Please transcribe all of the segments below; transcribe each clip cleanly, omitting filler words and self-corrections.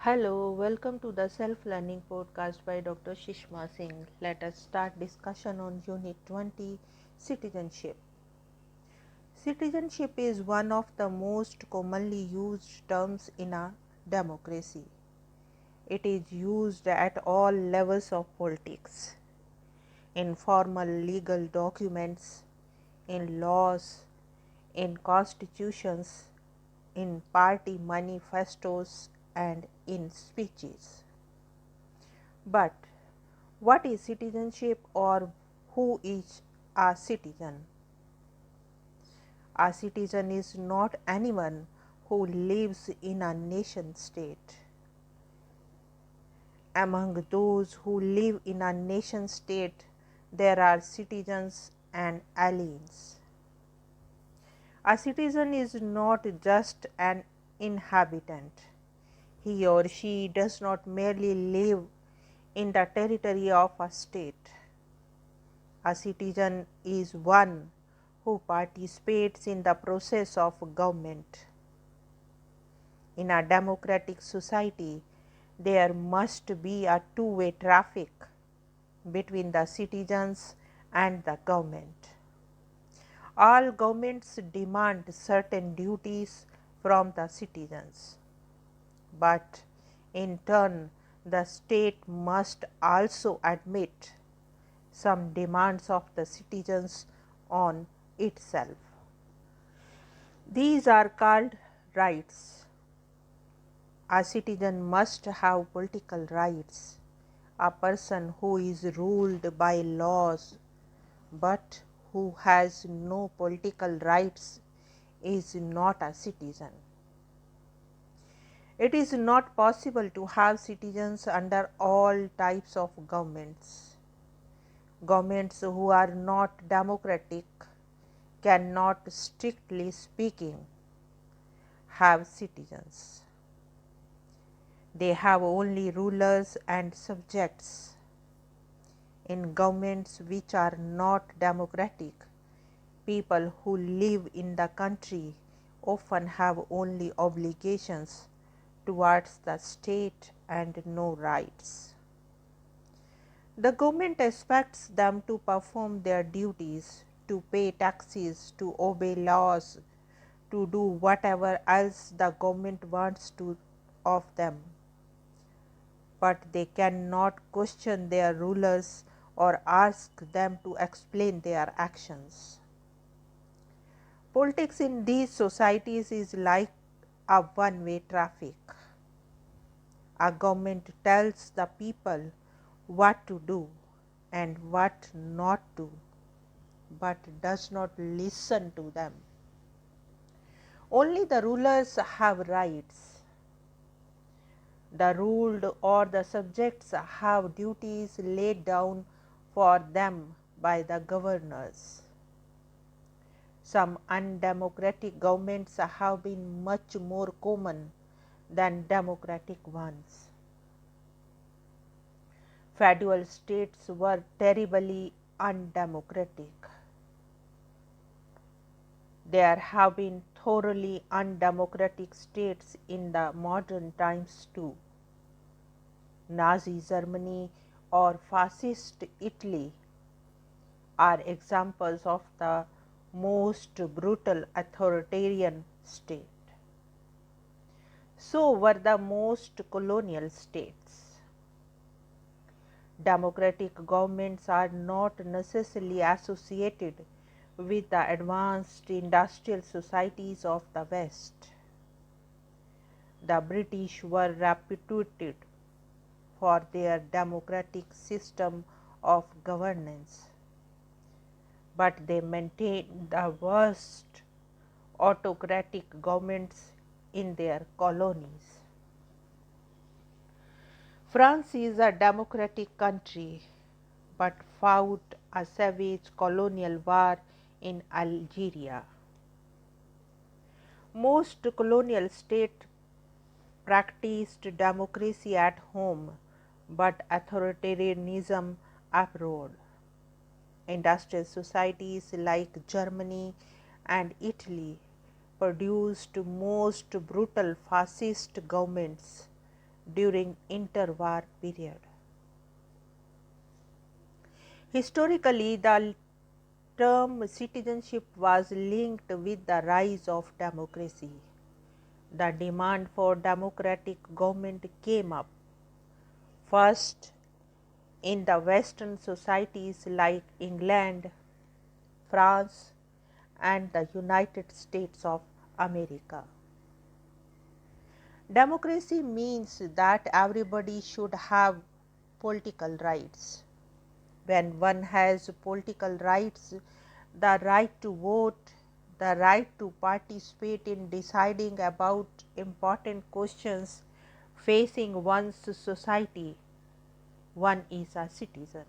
Hello, welcome to the self-learning podcast by Dr. Sushma Singh. Let us start discussion on Unit 20, Citizenship. Citizenship is one of the most commonly used terms in a democracy. It is used at all levels of politics, in formal legal documents, in laws, in constitutions, in party manifestos, and in speeches. But what is citizenship, or who is a citizen? A citizen is not anyone who lives in a nation state. Among those who live in a nation state, there are citizens and aliens. A citizen is not just an inhabitant. He or she does not merely live in the territory of a state. A citizen is one who participates in the process of government. In a democratic society, there must be a two-way traffic between the citizens and the government. All governments demand certain duties from the citizens, but in turn, the state must also admit some demands of the citizens on itself. These are called rights. A citizen must have political rights. A person who is ruled by laws but who has no political rights is not a citizen. It is not possible to have citizens under all types of governments. Governments who are not democratic cannot, strictly speaking, have citizens. They have only rulers and subjects. In governments which are not democratic, people who live in the country often have only obligations towards the state and no rights. The government expects them to perform their duties, to pay taxes, to obey laws, to do whatever else the government wants of them. But they cannot question their rulers or ask them to explain their actions. Politics in these societies is like a one-way traffic. A government tells the people what to do and what not to, but does not listen to them. Only the rulers have rights. The ruled or the subjects have duties laid down for them by the governors. Some undemocratic governments have been much more common than democratic ones. Federal states were terribly undemocratic. There have been thoroughly undemocratic states in the modern times too. Nazi Germany or fascist Italy are examples of the most brutal authoritarian state. So were the most colonial states. Democratic governments are not necessarily associated with the advanced industrial societies of the West. The British were reputed for their democratic system of governance, but they maintained the worst autocratic governments in their colonies. France is a democratic country, but fought a savage colonial war in Algeria. Most colonial states practiced democracy at home, but authoritarianism abroad. Industrial societies like Germany and Italy produced most brutal fascist governments during interwar period. Historically, the term citizenship was linked with the rise of democracy. The demand for democratic government came up first in the Western societies like England, France, and the United States of America. Democracy means that everybody should have political rights. When one has political rights, the right to vote, the right to participate in deciding about important questions facing one's society, one is a citizen.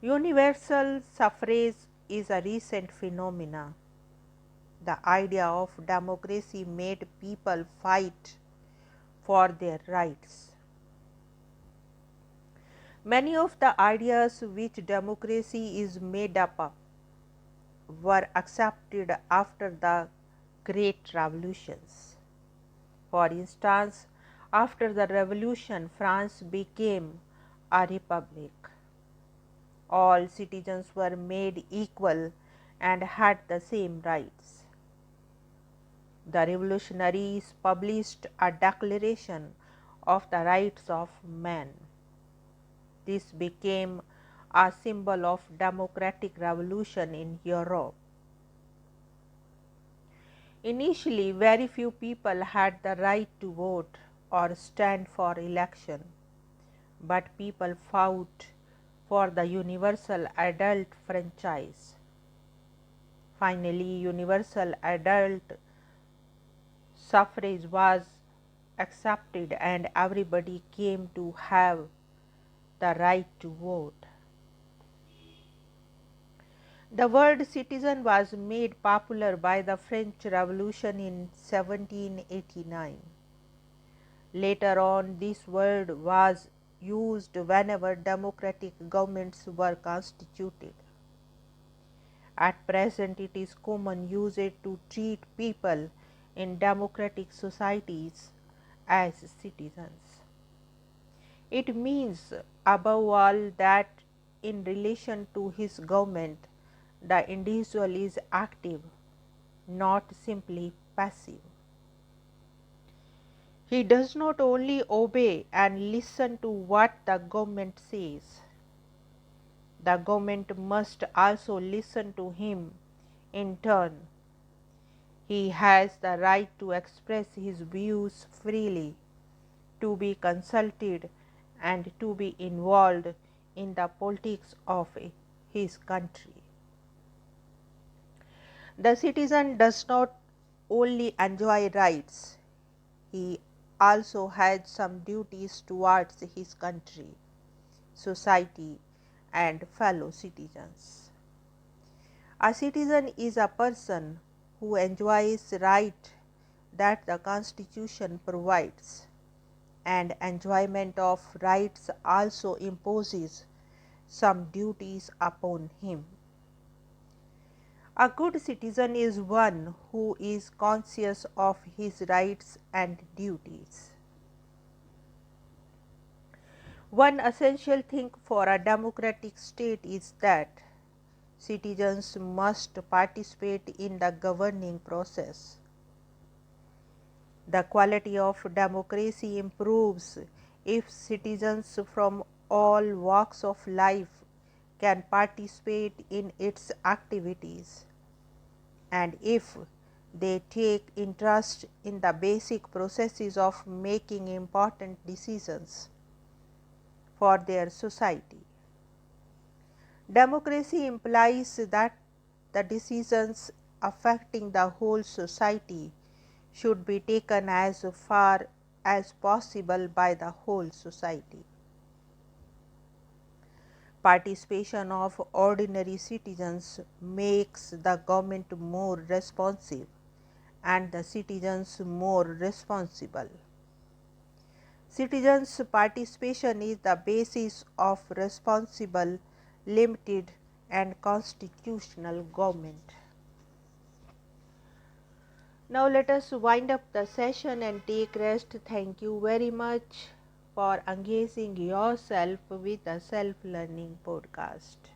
Universal suffrage is a recent phenomenon. The idea of democracy made people fight for their rights. Many of the ideas which democracy is made up of were accepted after the great revolutions. For instance, after the revolution, France became a republic. All citizens were made equal and had the same rights. The revolutionaries published a declaration of the rights of man. This became a symbol of democratic revolution in Europe. Initially, very few people had the right to vote or stand for election, but people fought for the universal adult franchise. Finally, universal adult suffrage was accepted and everybody came to have the right to vote. The word citizen was made popular by the French Revolution in 1789. Later on, this word was used whenever democratic governments were constituted. At present, it is common usage to treat people in democratic societies as citizens. It means, above all, that in relation to his government, the individual is active, not simply passive. He does not only obey and listen to what the government says. The government must also listen to him in turn. He has the right to express his views freely, to be consulted, and to be involved in the politics of his country. The citizen does not only enjoy rights, he also has some duties towards his country, society, and fellow citizens. A citizen is a person who enjoys rights that the Constitution provides, and enjoyment of rights also imposes some duties upon him. A good citizen is one who is conscious of his rights and duties. One essential thing for a democratic state is that citizens must participate in the governing process. The quality of democracy improves if citizens from all walks of life can participate in its activities, and if they take interest in the basic processes of making important decisions for their society. Democracy implies that the decisions affecting the whole society should be taken as far as possible by the whole society. Participation of ordinary citizens makes the government more responsive and the citizens more responsible. Citizens' participation is the basis of responsible, limited, and constitutional government. Now let us wind up the session and take rest. Thank you very much for engaging yourself with a self-learning podcast.